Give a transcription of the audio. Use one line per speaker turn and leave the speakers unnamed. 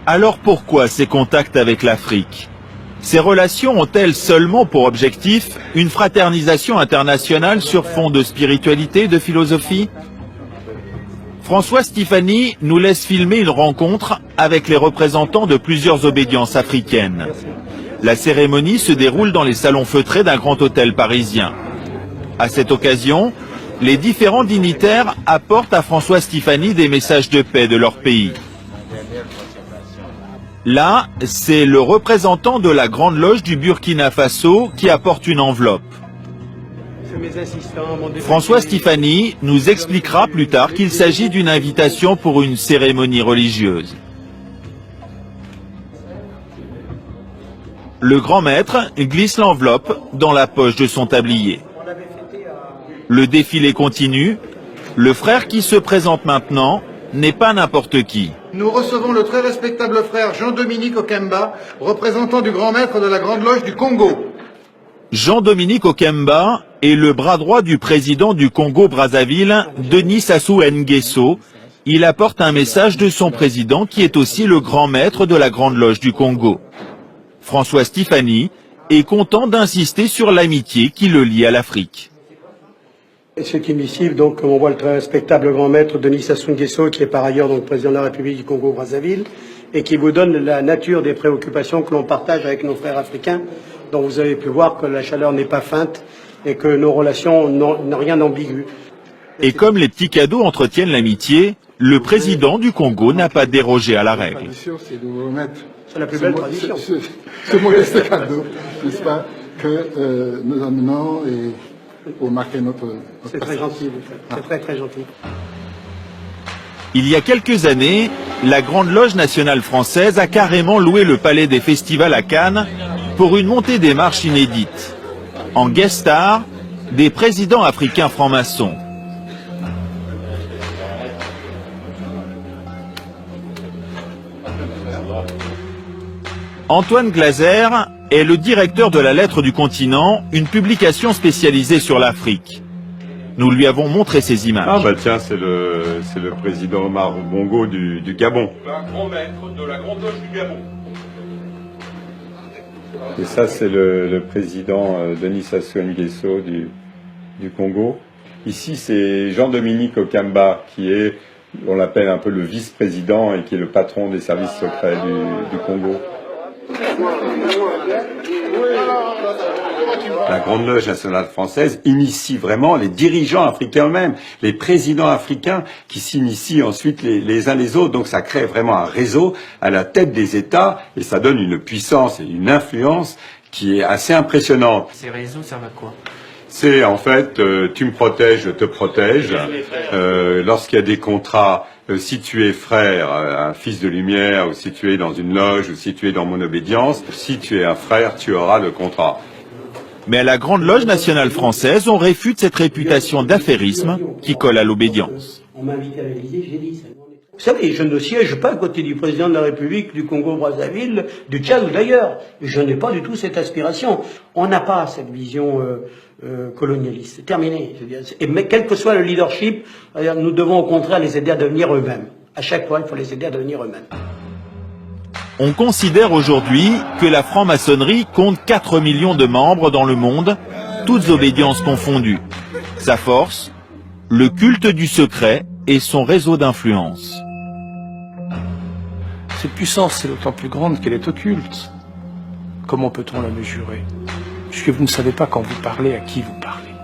Alors pourquoi ces contacts avec l'Afrique? Ces relations ont-elles seulement pour objectif une fraternisation internationale sur fond de spiritualité et de philosophie? François Stéphanie nous laisse filmer une rencontre avec les représentants de plusieurs obédiences africaines. La cérémonie se déroule dans les salons feutrés d'un grand hôtel parisien. À cette occasion, les différents dignitaires apportent à François Stéphanie des messages de paix de leur pays. Là, c'est le représentant de la Grande Loge du Burkina Faso qui apporte une enveloppe. François Stéphanie nous expliquera plus tard qu'il s'agit d'une invitation pour une cérémonie religieuse. Le grand maître glisse l'enveloppe dans la poche de son tablier. Le défilé continue. Le frère qui se présente maintenant n'est pas n'importe qui.
Nous recevons le très respectable frère Jean-Dominique Okemba, représentant du grand maître de la Grande Loge du Congo.
Jean-Dominique Okemba est le bras droit du président du Congo-Brazzaville, Denis Sassou Nguesso. Il apporte un message de son président qui est aussi le grand maître de la Grande Loge du Congo. François Stéphanie est content d'insister sur l'amitié qui le lie à l'Afrique.
C'est inadmissible, donc, comme on voit le très respectable grand maître Denis Sassou Nguesso, qui est par ailleurs donc président de la République du Congo-Brazzaville, et qui vous donne la nature des préoccupations que l'on partage avec nos frères africains, dont vous avez pu voir que la chaleur n'est pas feinte et que nos relations n'ont rien d'ambigu.
Et comme les petits cadeaux entretiennent l'amitié, le président du Congo n'a pas dérogé à la règle.
C'est la plus belle tradition.
Ce modeste cadeau, n'est-ce pas, que nous amenons pour marquer notre
C'est très gentil, vous faites. C'est très très gentil.
Il y a quelques années, la Grande Loge nationale française a carrément loué le palais des festivals à Cannes pour une montée des marches inédite. En guest star, des présidents africains francs-maçons. Antoine Glaser est le directeur de la Lettre du Continent, une publication spécialisée sur l'Afrique. Nous lui avons montré ces images.
Ah bah tiens, c'est le président Omar Bongo du Gabon.
Le grand maître de la Grande Loge du Gabon.
Et ça, c'est le président Denis Sassou Nguesso du Congo. Ici, c'est Jean-Dominique Okemba, qui est, on l'appelle un peu le vice-président et qui est le patron des services secrets du Congo. La Grande Loge nationale française initie vraiment les dirigeants africains eux-mêmes, les présidents africains qui s'initient ensuite les uns les autres. Donc ça crée vraiment un réseau à la tête des États et ça donne une puissance et une influence qui est assez impressionnante.
Ces réseaux servent à quoi?
C'est en fait, tu me protèges, je te protège. Lorsqu'il y a des contrats, si tu es frère, un fils de lumière, ou si tu es dans une loge, ou si tu es dans mon obédience, si tu es un frère, tu auras le contrat.
Mais à la Grande Loge nationale française, on réfute cette réputation d'affairisme qui colle à l'obédience.
On m'a invité à l'Élysée, j'ai dit ça. Vous savez, je ne siège pas à côté du président de la République du Congo-Brazzaville, du Tchad ou d'ailleurs. Je n'ai pas du tout cette aspiration. On n'a pas cette vision colonialiste. C'est terminé. Je veux dire. Mais quel que soit le leadership, nous devons au contraire les aider à devenir eux-mêmes. À chaque fois, il faut les aider à devenir eux-mêmes.
On considère aujourd'hui que la franc-maçonnerie compte 4 millions de membres dans le monde, toutes obédiences confondues. Sa force, le culte du secret et son réseau d'influence.
Cette puissance est d'autant plus grande qu'elle est occulte. Comment peut-on la mesurer? Puisque vous ne savez pas quand vous parlez à qui vous parlez.